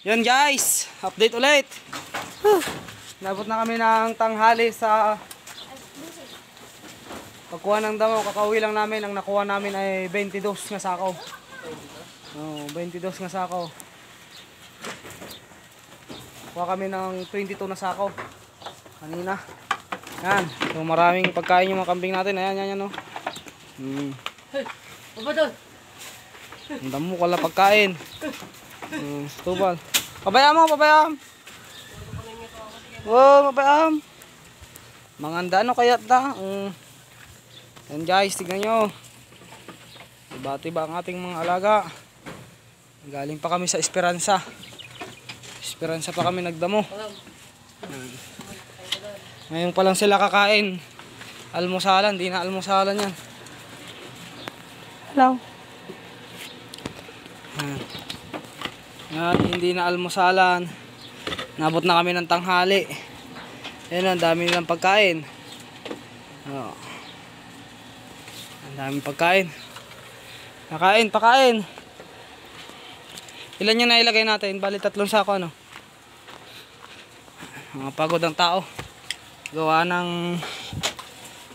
Yun guys, update ulit. Nabot na kami ng tanghali sa pagkuha ng damo. Kakauwi lang namin. Ang nakuha namin ay 22 nga sakaw. Oh, 22 nga sakaw. Kuha kami ng 22 na sakaw kanina. Yan, so maraming pagkain yung mga kambing natin. Ayan, yan, oh. Ang damo ko lang pagkain. Tubal. Pabayaan mo, pabayaan. Wow, pabayaan. Manganda ano kaya ta? Yan guys, tignan nyo. Diba ang ating mga alaga. Galing pa kami sa Esperanza. Esperanza pa kami nagdamo. Ngayon pa lang sila kakain. Almusalan, di na almusalan yan. Hello. Yan, hindi na almusalan. Nabot na kami ng tanghali. Ayan, ang dami nilang pagkain. Oh. Ang daming pagkain. Pakain. Ilan yung nailagay natin? Bali 3 sako, ano? Mga pagod ang tao. Gawa ng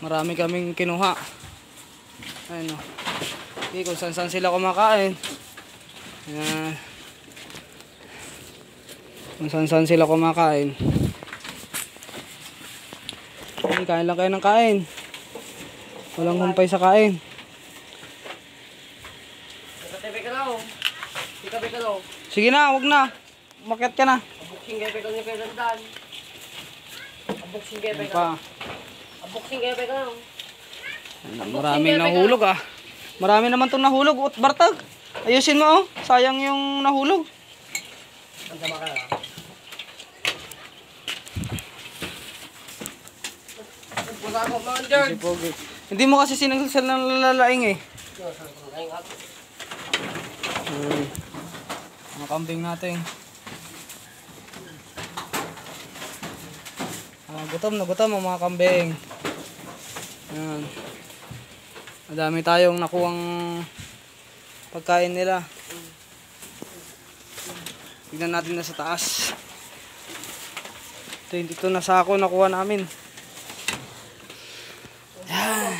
marami kaming kinuha. Ayun, oh. Okay, kung saan sila kumakain. Ayan. Kung saan sila kumakain. Ay, kain lang kayo ng kain. Walang humpay sa kain. Sige na, wag na. Umakyat ka na. Maraming nahulog ah. Marami naman itong nahulog. Bartag, ayusin mo oh. Sayang yung nahulog. Hindi mo kasi sinagsal ng lalaing eh. Mga kambing natin. Gutom ang mga kambing. Yan. Madami tayong nakuhang pagkain nila. Tignan natin na sa taas. 22 na sako nakuha namin. Yan.